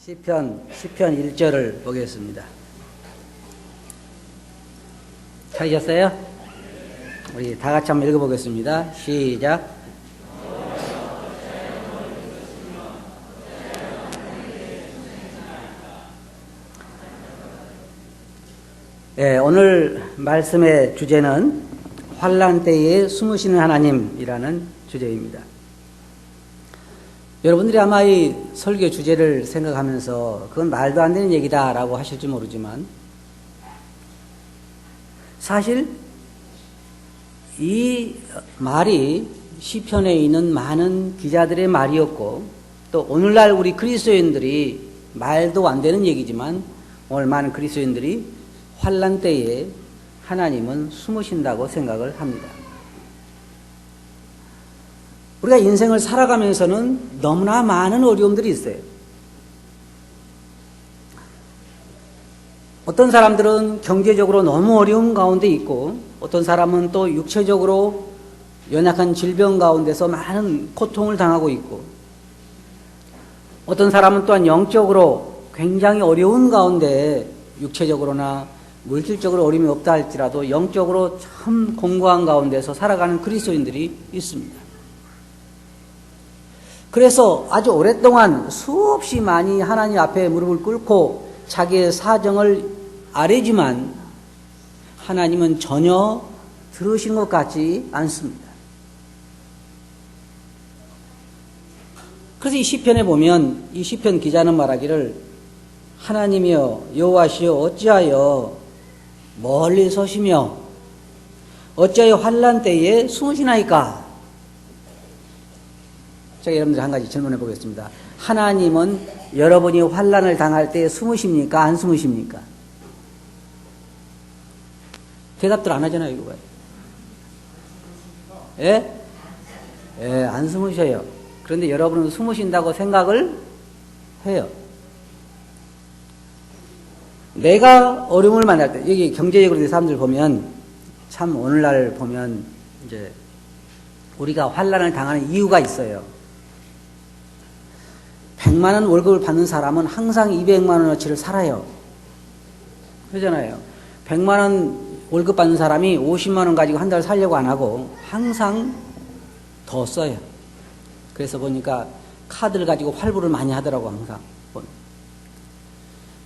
시편 1절을 보겠습니다. 찾으셨어요? 우리 다 같이 한번 읽어보겠습니다. 시작. 네, 오늘 말씀의 주제는 환난 때에 숨으시는 하나님이라는 주제입니다. 여러분들이 아마 이 설교 주제를 생각하면서 그건 말도 안 되는 얘기다라고 하실지 모르지만 사실 이 말이 시편에 있는 많은 기자들의 말이었고 또 오늘날 우리 그리스도인들이 말도 안 되는 얘기지만 오늘 많은 그리스도인들이 환난 때에 하나님은 숨으신다고 생각을 합니다. 우리가 인생을 살아가면서는 너무나 많은 어려움들이 있어요. 어떤 사람들은 경제적으로 너무 어려운 가운데 있고 어떤 사람은 또 육체적으로 연약한 질병 가운데서 많은 고통을 당하고 있고 어떤 사람은 또한 영적으로 굉장히 어려운 가운데 육체적으로나 물질적으로 어려움이 없다 할지라도 영적으로 참 공고한 가운데서 살아가는 그리스도인들이 있습니다. 그래서 아주 오랫동안 수없이 많이 하나님 앞에 무릎을 꿇고 자기의 사정을 아뢰지만 하나님은 전혀 들으시는 것 같지 않습니다. 그래서 이 시편에 보면 이 시편 기자는 말하기를 하나님이여 여호와시여 어찌하여 멀리 서시며 어찌하여 환난 때에 숨으시나이까. 제가 여러분들 한 가지 질문해 보겠습니다. 하나님은 여러분이 환난을 당할 때 숨으십니까? 안 숨으십니까? 대답들 안 하잖아요, 이거. 예? 예, 안 숨으셔요. 그런데 여러분은 숨으신다고 생각을 해요. 내가 어려움을 만날 때, 여기 경제적으로 사람들 보면, 참 오늘날 보면, 이제, 우리가 환난을 당하는 이유가 있어요. 100만 원 월급을 받는 사람은 항상 200만 원어치를 살아요. 그러잖아요. 100만 원 월급 받는 사람이 50만 원 가지고 한 달 살려고 안 하고 항상 더 써요. 그래서 보니까 카드를 가지고 활부를 많이 하더라고 항상.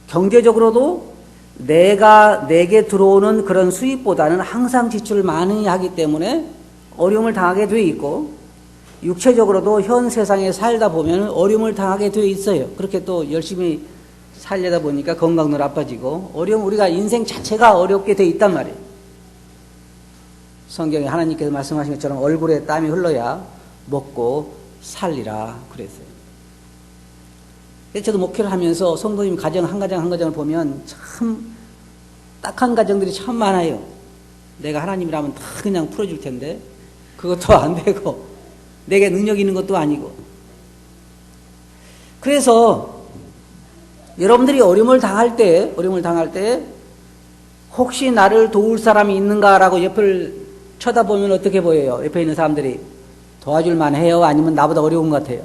경제적으로도 내게 들어오는 그런 수입보다는 항상 지출을 많이 하기 때문에 어려움을 당하게 돼 있고 육체적으로도 현 세상에 살다 보면 어려움을 당하게 되어 있어요. 그렇게 또 열심히 살려다 보니까 건강도 나빠지고 우리가 인생 자체가 어렵게 되어 있단 말이에요. 성경에 하나님께서 말씀하신 것처럼 얼굴에 땀이 흘러야 먹고 살리라 그랬어요. 저도 목회를 하면서 성도님 가정 한 가정을 보면 참 딱한 가정들이 참 많아요. 내가 하나님이라면 다 그냥 풀어줄 텐데 그것도 안 되고 내게 능력 있는 것도 아니고. 그래서 여러분들이 어려움을 당할 때 혹시 나를 도울 사람이 있는가라고 옆을 쳐다보면 어떻게 보여요? 옆에 있는 사람들이 도와줄 만해요? 아니면 나보다 어려운 것 같아요?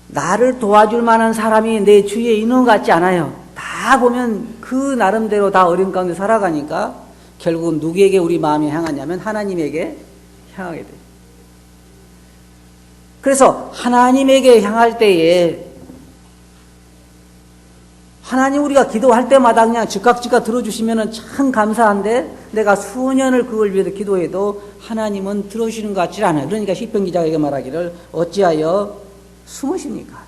나를 도와줄 만한 사람이 내 주위에 있는 것 같지 않아요. 다 보면 그 나름대로 다 어려운 가운데 살아가니까 결국은 누구에게 우리 마음이 향하냐면 하나님에게 향하게 돼요. 그래서 하나님에게 향할 때에 하나님 우리가 기도할 때마다 그냥 즉각 들어주시면 참 감사한데 내가 수년을 그걸 위해서 기도해도 하나님은 들어주시는 것 같지 않아요. 그러니까 시편 기자에게 말하기를 어찌하여 숨으십니까?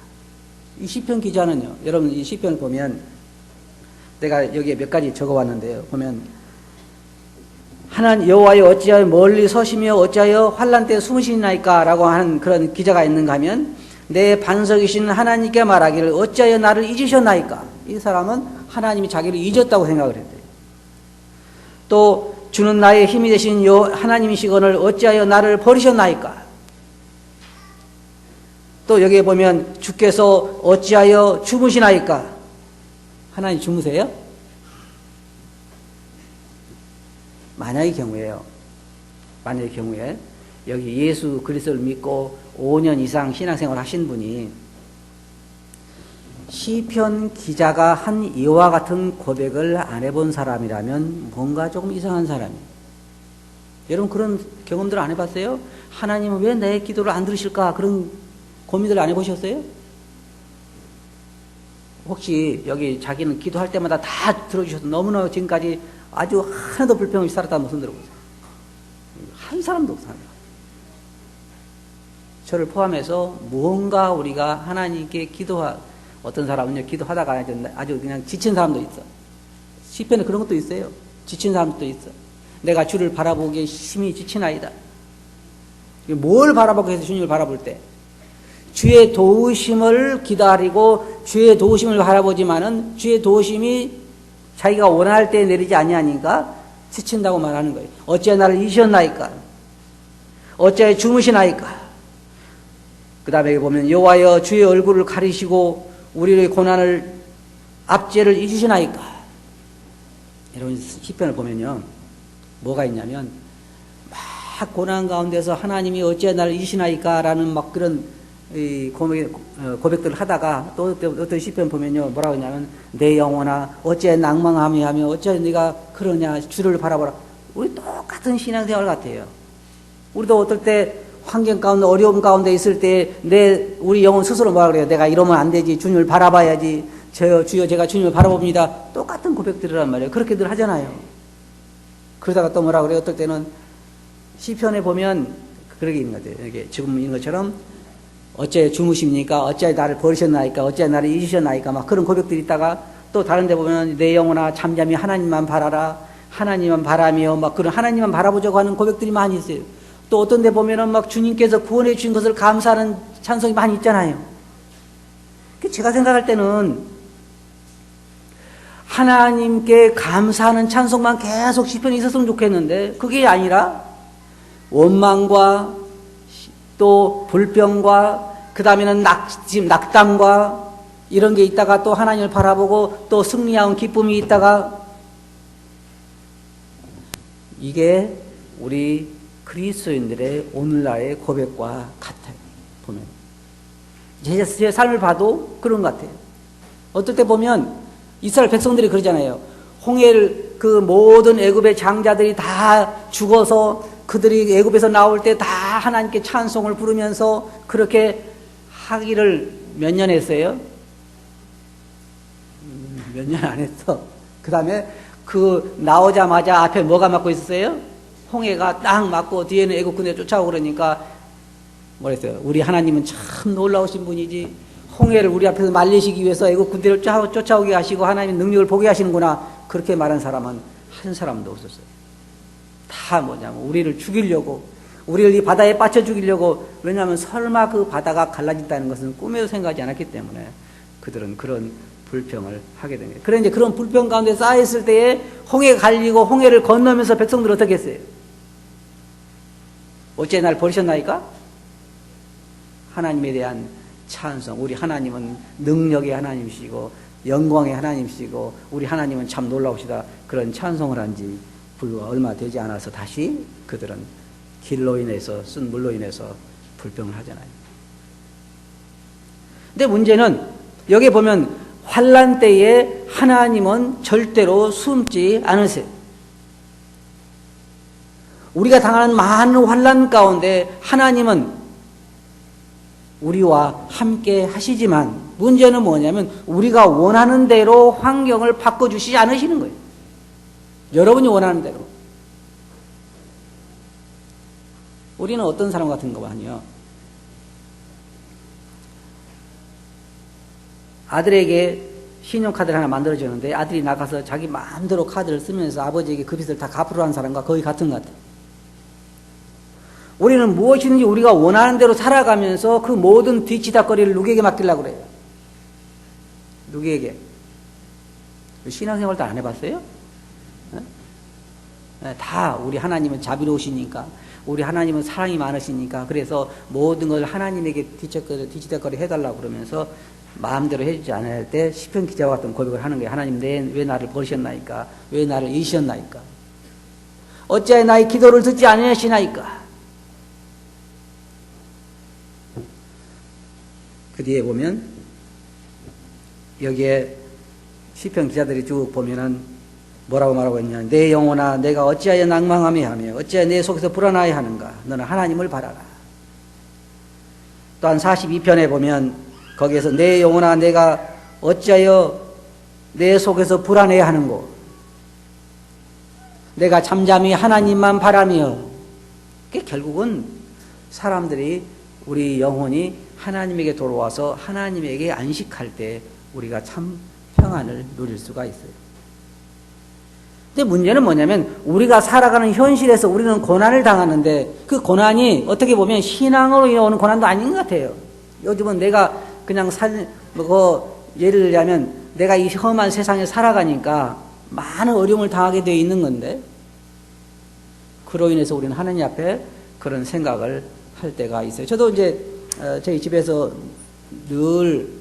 이 시편 기자는요. 여러분 이 시편을 보면 내가 여기에 몇 가지 적어왔는데요. 보면 하나님 여호와여 어찌하여 멀리 서시며 어찌하여 환난 때 숨으시나이까 라고 하는 그런 기자가 있는가 하면 내 반석이신 하나님께 말하기를 어찌하여 나를 잊으셨나이까. 이 사람은 하나님이 자기를 잊었다고 생각을 했대요. 또 주는 나의 힘이 되신 하나님이시거늘 어찌하여 나를 버리셨나이까. 또 여기에 보면 주께서 어찌하여 주무시나이까. 하나님 주무세요? 만약의 경우에 여기 예수 그리스도를 믿고 5년 이상 신앙생활 하신 분이 시편 기자가 한 이와 같은 고백을 안 해본 사람이라면 뭔가 조금 이상한 사람이에요. 여러분 그런 경험들 안 해봤어요? 하나님은 왜 내 기도를 안 들으실까? 그런 고민들 안 해보셨어요? 혹시 여기 자기는 기도할 때마다 다 들어주셔서 너무나 지금까지 아주 하나도 불평 없이 살았다는 무슨 들어보세요? 한 사람도 없습니다. 저를 포함해서 무언가 우리가 하나님께 어떤 사람은요, 기도하다가 아주 그냥 지친 사람도 있어. 시편에 그런 것도 있어요. 지친 사람도 있어. 내가 주를 바라보기에 심히 지치나이다. 뭘 바라보고 해서 주님을 바라볼 때? 주의 도우심을 기다리고 주의 도우심을 바라보지만은 주의 도우심이 자기가 원할 때 내리지 아니하니까 지친다고 말하는 거예요. 어찌 나를 잊으셨나이까? 어찌 주무시나이까? 그 다음에 보면 여호와여 주의 얼굴을 가리시고 우리의 고난을 압제를 잊으시나이까? 여러분 시편을 보면요 뭐가 있냐면 막 고난 가운데서 하나님이 어찌 나를 잊으시나이까? 라는 막 그런 고백들을 하다가 또 어떤 시편 보면요 뭐라고 하냐면 내 영혼아 어찌 낭망하며 하며 어찌 네가 그러냐 주를 바라보라. 우리 똑같은 신앙생활 같아요. 우리도 어떨 때 환경 가운데 어려움 가운데 있을 때 우리 영혼 스스로 뭐라 그래요? 내가 이러면 안 되지. 주님을 바라봐야지. 주여 제가 주님을 바라봅니다. 똑같은 고백들이란 말이에요. 그렇게들 하잖아요. 그러다가 또 뭐라 그래요? 어떨 때는 시편에 보면 그렇게 있는 것 같아요. 이게 지금 있는 것처럼 어째 주무십니까? 어째 나를 버리셨나이까? 어째 나를 잊으셨나이까? 막 그런 고백들이 있다가 또 다른 데 보면 내 영혼아 잠잠히 하나님만 바라라. 하나님만 바라며 막 그런 하나님만 바라보자고 하는 고백들이 많이 있어요. 또 어떤 데 보면은 막 주님께서 구원해 주신 것을 감사하는 찬송이 많이 있잖아요. 제가 생각할 때는 하나님께 감사하는 찬송만 계속 시편이 있었으면 좋겠는데 그게 아니라 원망과 또 불평과 그 다음에는 낙담과 이런 게 있다가 또 하나님을 바라보고 또 승리하는 기쁨이 있다가 이게 우리 그리스도인들의 오늘날의 고백과 같아요. 보면 제 삶을 봐도 그런 것 같아요. 어떨 때 보면 이스라엘 백성들이 그러잖아요. 홍해를 그 모든 애굽의 장자들이 다 죽어서 그들이 애굽에서 나올 때 다 하나님께 찬송을 부르면서 그렇게 하기를 몇 년 했어요? 몇 년 안 했어. 그 다음에 그 나오자마자 앞에 뭐가 막고 있었어요? 홍해가 딱 막고 뒤에는 애국 군대 쫓아오고 그러니까 뭐랬어요? 우리 하나님은 참 놀라우신 분이지. 홍해를 우리 앞에서 말리시기 위해서 애국 군대를 쫓아오게 하시고 하나님의 능력을 보게 하시는구나. 그렇게 말한 사람은 한 사람도 없었어요. 다 뭐냐면 우리를 죽이려고, 우리를 이 바다에 빠쳐 죽이려고. 왜냐하면 설마 그 바다가 갈라진다는 것은 꿈에도 생각하지 않았기 때문에 그들은 그런 불평을 하게 된 거예요. 그래 이제 그런 불평 가운데 쌓였을 때에 홍해가 갈리고 홍해를 건너면서 백성들 어떻게 했어요? 어째 날 버리셨나이까? 하나님에 대한 찬송. 우리 하나님은 능력의 하나님이시고 영광의 하나님이시고 우리 하나님은 참 놀라우시다. 그런 찬송을 한 지 불과 얼마 되지 않아서 다시 그들은 길로 인해서 쓴 물로 인해서 불평을 하잖아요. 근데 문제는 여기 보면 환난 때에 하나님은 절대로 숨지 않으세요. 우리가 당하는 많은 환난 가운데 하나님은 우리와 함께 하시지만 문제는 뭐냐면 우리가 원하는 대로 환경을 바꿔주시지 않으시는 거예요. 여러분이 원하는 대로. 우리는 어떤 사람 같은 거만요. 아들에게 신용카드를 하나 만들어주는데 아들이 나가서 자기 마음대로 카드를 쓰면서 아버지에게 그 빚을 다 갚으러 한 사람과 거의 같은 것 같아요. 우리는 무엇이든지 우리가 원하는 대로 살아가면서 그 모든 뒤치다거리를 누구에게 맡기려고 그래요? 누구에게? 신앙생활도 안 해봤어요? 다 우리 하나님은 자비로우시니까 우리 하나님은 사랑이 많으시니까 그래서 모든 걸 하나님에게 뒤치다거리 해달라고 그러면서 마음대로 해주지 않을 때 시편 기자와 같은 고백을 하는 거예요. 하나님 왜 나를 버리셨나이까? 왜 나를 잊으셨나이까? 어찌하여 나의 기도를 듣지 않으시나이까? 그 뒤에 보면 여기에 시편 기자들이 쭉 보면은 뭐라고 말하고 있냐. 내 영혼아 내가 어찌하여 낭망하며 하며 어찌하여 내 속에서 불안하여 하는가. 너는 하나님을 바라라. 또한 42편에 보면 거기에서 내 영혼아 내가 어찌하여 내 속에서 불안해야 하는고. 내가 잠잠히 하나님만 바라며. 그게 결국은 사람들이 우리 영혼이 하나님에게 돌아와서 하나님에게 안식할 때 우리가 참 평안을 누릴 수가 있어요. 근데 문제는 뭐냐면 우리가 살아가는 현실에서 우리는 고난을 당하는데 그 고난이 어떻게 보면 신앙으로 인해오는 고난도 아닌 것 같아요. 요즘은 내가 그냥 예를 들자면 내가 이 험한 세상에 살아가니까 많은 어려움을 당하게 되어 있는 건데 그로 인해서 우리는 하나님 앞에 그런 생각을 할 때가 있어요. 저도 이제 저희 집에서 늘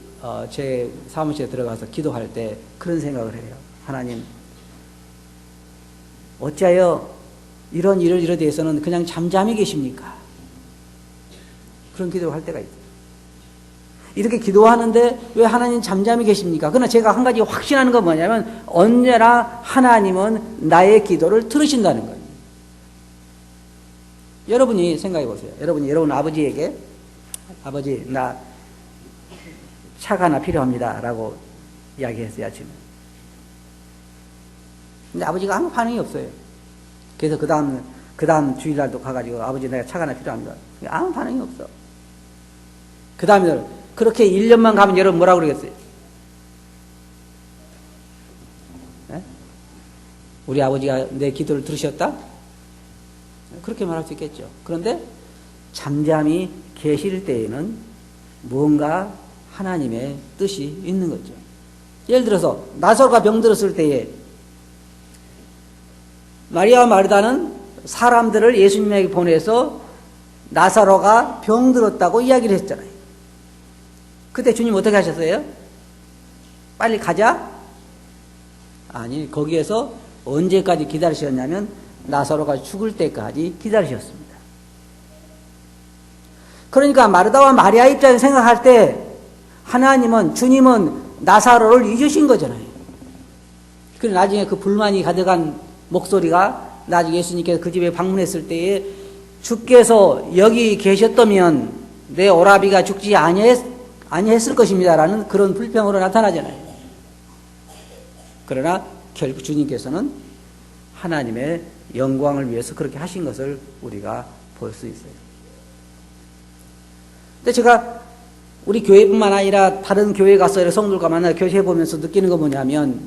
제 사무실에 들어가서 기도할 때 그런 생각을 해요. 하나님 어찌하여 이런 일에 대해서는 그냥 잠잠히 계십니까? 그런 기도를 할 때가 있어요. 이렇게 기도하는데 왜 하나님 잠잠히 계십니까? 그러나 제가 한 가지 확신하는 건 뭐냐면 언제나 하나님은 나의 기도를 들으신다는 거예요. 여러분이 생각해 보세요. 여러분 아버지에게 아버지 나 차가 하나 필요합니다 라고 이야기했어요. 아침에. 근데 아버지가 아무 반응이 없어요. 그래서 그 다음 주일날도 가가지고 아버지 내가 차가 하나 필요합니다. 아무 반응이 없어. 그 다음에 그렇게 1년만 가면 여러분 뭐라고 그러겠어요? 네? 우리 아버지가 내 기도를 들으셨다? 그렇게 말할 수 있겠죠. 그런데 잠잠히 계실 때에는 무언가 하나님의 뜻이 있는 거죠. 예를 들어서 나사로가 병들었을 때에 마리아와 마르다는 사람들을 예수님에게 보내서 나사로가 병들었다고 이야기를 했잖아요. 그때 주님 어떻게 하셨어요? 빨리 가자? 아니, 거기에서 언제까지 기다리셨냐면 나사로가 죽을 때까지 기다리셨습니다. 그러니까 마르다와 마리아 입장에서 생각할 때 주님은 나사로를 잊으신 거잖아요. 그리고 나중에 그 불만이 가득한 목소리가 나중에 예수님께서 그 집에 방문했을 때에 주께서 여기 계셨다면 내 오라비가 죽지 아니했을 것입니다라는 그런 불평으로 나타나잖아요. 그러나 결국 주님께서는 하나님의 영광을 위해서 그렇게 하신 것을 우리가 볼 수 있어요. 근데 제가 우리 교회뿐만 아니라 다른 교회 가서 성도들과 만나 교제해 보면서 느끼는 거 뭐냐면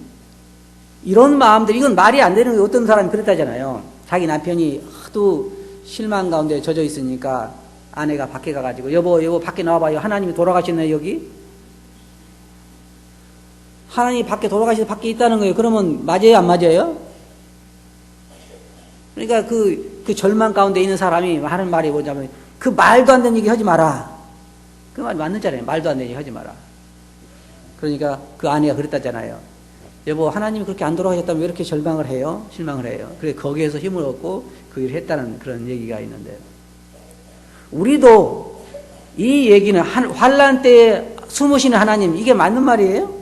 이런 마음들, 이건 말이 안 되는 거예요. 어떤 사람이 그랬다잖아요. 자기 남편이 하도 실망 가운데 젖어 있으니까 아내가 밖에 가가지고 여보 밖에 나와봐요. 하나님이 돌아가셨나요 여기? 하나님이 밖에 있다는 거예요. 그러면 맞아요 안 맞아요? 그러니까 그 절망 가운데 있는 사람이 하는 말이 뭐냐면 그 말도 안 되는 얘기 하지 마라. 그 말 맞는잖아요. 말도 안 되는 얘기 하지 마라. 그러니까 그 아내가 그랬다잖아요. 여보 하나님이 그렇게 안 돌아가셨다면 왜 이렇게 실망을 해요? 그래 거기에서 힘을 얻고 그 일을 했다는 그런 얘기가 있는데 우리도 이 얘기는 환난 때에 숨으시는 하나님 이게 맞는 말이에요?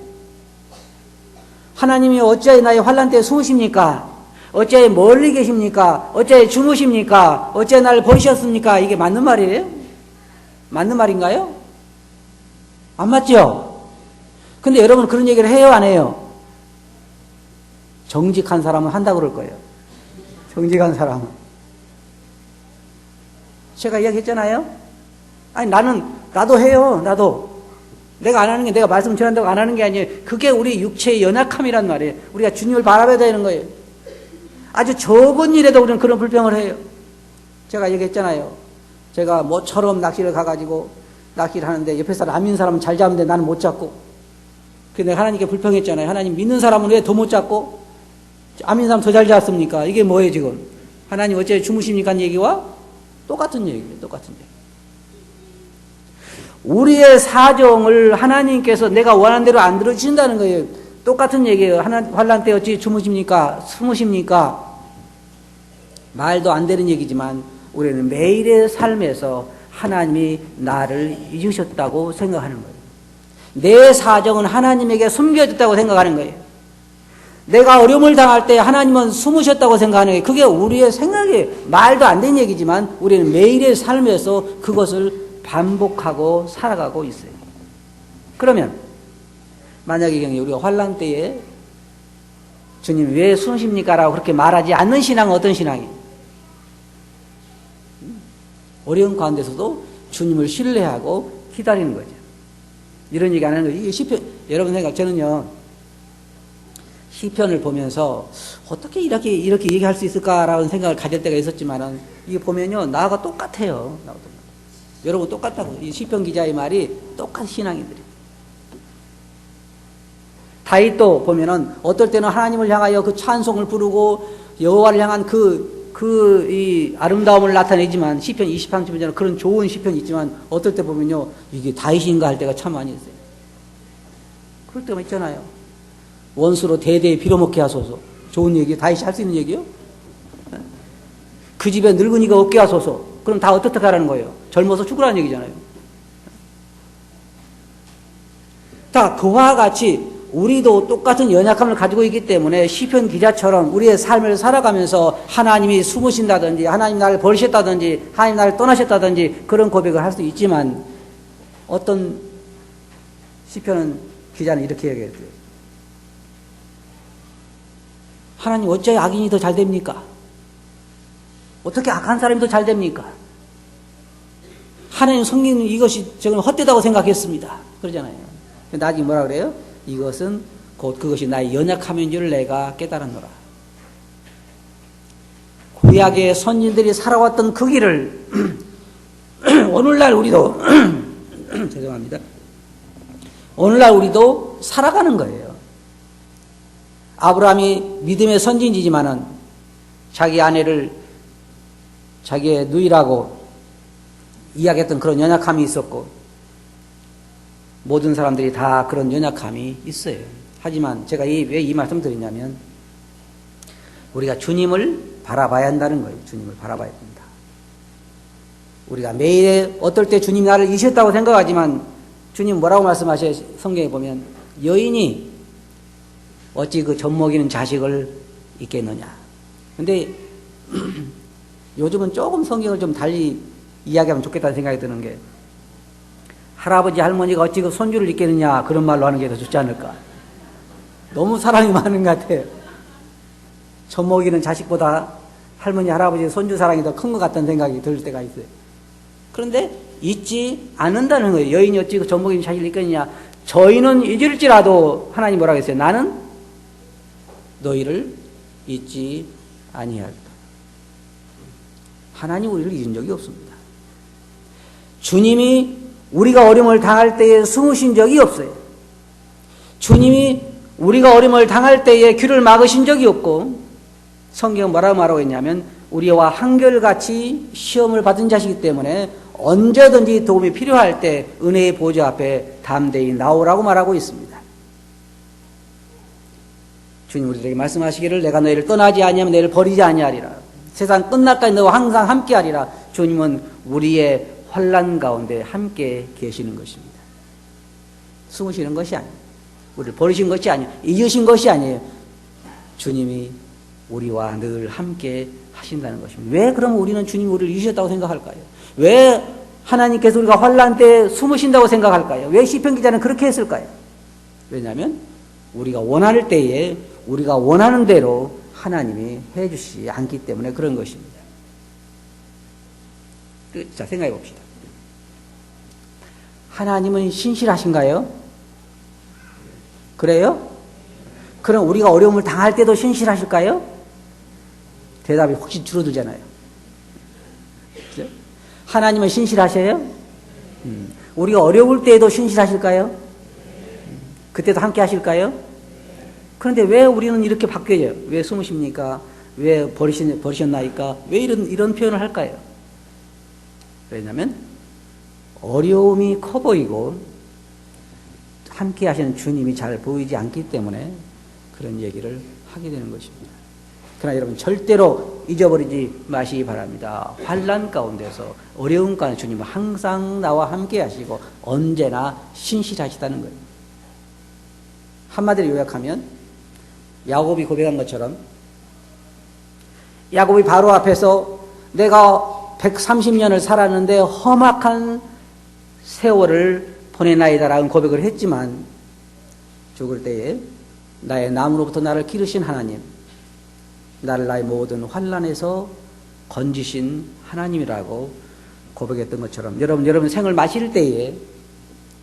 하나님이 어찌하여 나의 환난 때에 숨으십니까? 어찌하여 멀리 계십니까? 어찌하여 주무십니까? 어찌하여 나를 버리셨습니까? 이게 맞는 말이에요? 맞는 말인가요? 안 맞죠? 근데 여러분 그런 얘기를 해요 안 해요? 정직한 사람은 한다고 그럴 거예요. 정직한 사람은. 제가 이야기했잖아요. 아니 나도 해요. 나도. 내가 안 하는 게 내가 말씀 전한다고 안 하는 게 아니에요. 그게 우리 육체의 연약함이란 말이에요. 우리가 주님을 바라봐야 되는 거예요. 아주 적은 일에도 우리는 그런 불평을 해요. 제가 얘기했잖아요. 제가 모처럼 낚시를 가가지고 낚시를 하는데 옆에 사람 안 믿는 사람은 잘 잡는데 나는 못 잡고. 그래서 내가 하나님께 불평했잖아요. 하나님 믿는 사람은 왜 더 못 잡고 안 믿는 사람 더 잘 잡습니까? 이게 뭐예요 지금? 하나님 어째 주무십니까? 하는 얘기와 똑같은 얘기예요. 똑같은 얘기. 우리의 사정을 하나님께서 내가 원하는 대로 안 들어주신다는 거예요. 똑같은 얘기예요. 환난 때 어찌 주무십니까? 숨으십니까? 말도 안 되는 얘기지만 우리는 매일의 삶에서 하나님이 나를 잊으셨다고 생각하는 거예요. 내 사정은 하나님에게 숨겨졌다고 생각하는 거예요. 내가 어려움을 당할 때 하나님은 숨으셨다고 생각하는 거예요. 그게 우리의 생각이 말도 안 되는 얘기지만 우리는 매일의 삶에서 그것을 반복하고 살아가고 있어요. 그러면 만약에 우리가 환난 때에 주님 왜 숨으십니까? 라고 그렇게 말하지 않는 신앙은 어떤 신앙이에요? 어려운 가운데서도 주님을 신뢰하고 기다리는 거죠. 이런 얘기 안 하는 거죠. 이게 시편, 여러분 생각, 저는요, 시편을 보면서 어떻게 이렇게 얘기할 수 있을까라는 생각을 가질 때가 있었지만은, 이게 보면요, 나하고 똑같아요. 여러분 똑같다고. 이 시편 기자의 말이 똑같은 신앙인들이에요. 다윗도 보면은 어떨 때는 하나님을 향하여 그 찬송을 부르고 여호와를 향한 이 아름다움을 나타내지만 시편 23편에는 그런 좋은 시편이 있지만 어떨 때 보면요 이게 다윗인가 할 때가 참 많이 있어요. 그럴 때가 있잖아요. 원수로 대대에 빌어먹게 하소서. 좋은 얘기예요. 다윗이 할 수 있는 얘기요? 그 집에 늙은이가 없게 하소서. 그럼 다 어떻게 하라는 거예요? 젊어서 죽으라는 얘기잖아요. 자, 그와 같이 우리도 똑같은 연약함을 가지고 있기 때문에 시편 기자처럼 우리의 삶을 살아가면서 하나님이 숨으신다든지 하나님 나를 버리셨다든지 하나님 나를 떠나셨다든지 그런 고백을 할 수 있지만 어떤 시편 기자는 이렇게 얘기했어요. 하나님 어째 악인이 더 잘 됩니까? 어떻게 악한 사람이 더 잘 됩니까? 하나님 성경은 이것이 저는 헛되다고 생각했습니다. 그러잖아요. 나중에 뭐라 그래요? 이것은 곧 그것이 나의 연약함인 줄 내가 깨달았노라. 구약의 선진들이 살아왔던 그 길을 오늘날 우리도 죄송합니다. 오늘날 우리도 살아가는 거예요. 아브라함이 믿음의 선진이지만은 자기 아내를 자기의 누이라고 이야기했던 그런 연약함이 있었고 모든 사람들이 다 그런 연약함이 있어요. 하지만 제가 왜 이 말씀 드리냐면 우리가 주님을 바라봐야 한다는 거예요. 주님을 바라봐야 된다. 우리가 매일 어떨 때 주님 나를 잊으셨다고 생각하지만 주님 뭐라고 말씀하셔요? 성경에 보면 여인이 어찌 그 젖먹이는 자식을 잊겠느냐. 근데 요즘은 조금 성경을 좀 달리 이야기하면 좋겠다는 생각이 드는 게 할아버지 할머니가 어찌 그 손주를 잊겠느냐 그런 말로 하는 게 더 좋지 않을까. 너무 사랑이 많은 것 같아요. 젖먹이는 자식보다 할머니 할아버지 손주 사랑이 더 큰 것 같다는 생각이 들 때가 있어요. 그런데 잊지 않는다는 거예요. 여인이 어찌 그 젖먹이는 자식을 잊겠느냐. 저희는 잊을지라도 하나님 뭐라고 했어요? 나는 너희를 잊지 아니하리라. 하나님 우리를 잊은 적이 없습니다. 주님이 우리가 어려움을 당할 때에 숨으신 적이 없어요. 주님이 우리가 어려움을 당할 때에 귀를 막으신 적이 없고 성경은 뭐라고 말하고 있냐면 우리와 한결같이 시험을 받은 자시기 때문에 언제든지 도움이 필요할 때 은혜의 보좌 앞에 담대히 나오라고 말하고 있습니다. 주님 우리에게 말씀하시기를 내가 너희를 떠나지 아니하면 너희를 버리지 아니하리라. 세상 끝날까지 너와 항상 함께하리라. 주님은 우리의 환난 가운데 함께 계시는 것입니다. 숨으시는 것이 아니에요. 우리를 버리신 것이 아니에요. 잊으신 것이 아니에요. 주님이 우리와 늘 함께 하신다는 것입니다. 왜 그러면 우리는 주님이 우리를 잊으셨다고 생각할까요? 왜 하나님께서 우리가 환난 때 숨으신다고 생각할까요? 왜 시편 기자는 그렇게 했을까요? 왜냐하면 우리가 원할 때에 우리가 원하는 대로 하나님이 해주시지 않기 때문에 그런 것입니다. 자, 생각해 봅시다. 하나님은 신실하신가요? 그래요? 그럼 우리가 어려움을 당할 때도 신실하실까요? 대답이 혹시 줄어들잖아요. 그렇죠? 하나님은 신실하셔요? 우리가 어려울 때에도 신실하실까요? 그때도 함께 하실까요? 그런데 왜 우리는 이렇게 바뀌어요? 왜 숨으십니까? 왜 버리셨나이까? 왜 이런 표현을 할까요? 왜냐하면 어려움이 커 보이고 함께 하시는 주님이 잘 보이지 않기 때문에 그런 얘기를 하게 되는 것입니다. 그러나 여러분 절대로 잊어버리지 마시기 바랍니다. 환난 가운데서 어려운 가운데 주님은 항상 나와 함께 하시고 언제나 신실하시다는 거예요. 한마디로 요약하면 야곱이 고백한 것처럼 야곱이 바로 앞에서 내가 130년을 살았는데 험악한 세월을 보내나이다라는 고백을 했지만 죽을 때에 나의 남으로부터 나를 기르신 하나님, 나를 나의 모든 환난에서 건지신 하나님이라고 고백했던 것처럼 여러분 생을 마실 때에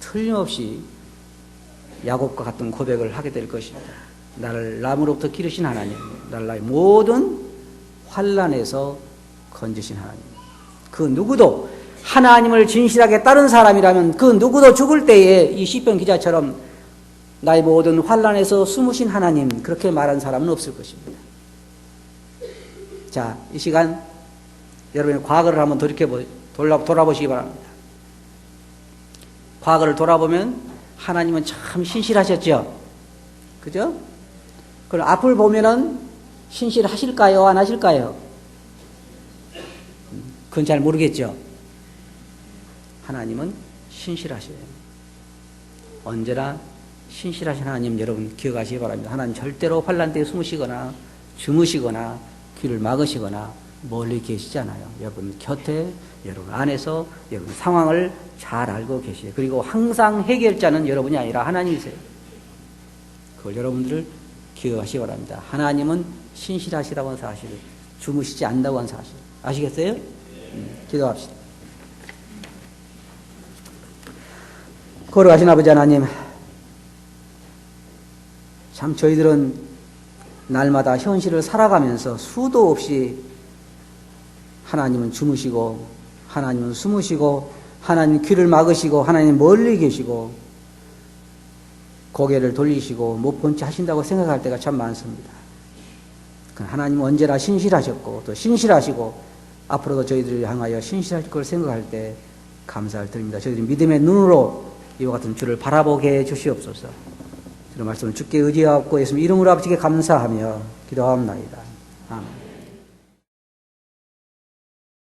틀림없이 야곱과 같은 고백을 하게 될 것입니다. 나를 남으로부터 기르신 하나님, 나를 나의 모든 환난에서 건지신 하나님. 그 누구도 하나님을 진실하게 따른 사람이라면 그 누구도 죽을 때에 이 시편 기자처럼 나의 모든 환난에서 숨으신 하나님 그렇게 말한 사람은 없을 것입니다. 자, 이 시간 여러분의 과거를 한번 돌아보시기 바랍니다. 과거를 돌아보면 하나님은 참 신실하셨죠? 그죠? 그럼 앞을 보면은 신실하실까요? 안 하실까요? 그건 잘 모르겠죠? 하나님은 신실하셔요. 언제나 신실하신 하나님 여러분 기억하시기 바랍니다. 하나님 절대로 환난 때에 숨으시거나 주무시거나 귀를 막으시거나 멀리 계시지 않아요. 여러분 곁에, 여러분 안에서 여러분 상황을 잘 알고 계시요. 그리고 항상 해결자는 여러분이 아니라 하나님이세요. 그걸 여러분들 기억하시기 바랍니다. 하나님은 신실하시다고 하는 사실, 주무시지 않는다고 하는 사실. 아시겠어요? 기도합시다. 걸어가신 아버지 하나님, 참 저희들은 날마다 현실을 살아가면서 수도 없이 하나님은 주무시고 하나님은 숨으시고 하나님 귀를 막으시고 하나님 멀리 계시고 고개를 돌리시고 못 본 채 하신다고 생각할 때가 참 많습니다. 하나님은 언제나 신실하셨고 또 신실하시고 앞으로도 저희들을 향하여 신실할 걸 생각할 때 감사를 드립니다. 저희들이 믿음의 눈으로 이와 같은 주를 바라보게 해 주시옵소서. 이런 말씀을 주께 의지하고 예수님 이름으로 아버지께 감사하며 기도하옵나이다. 아멘.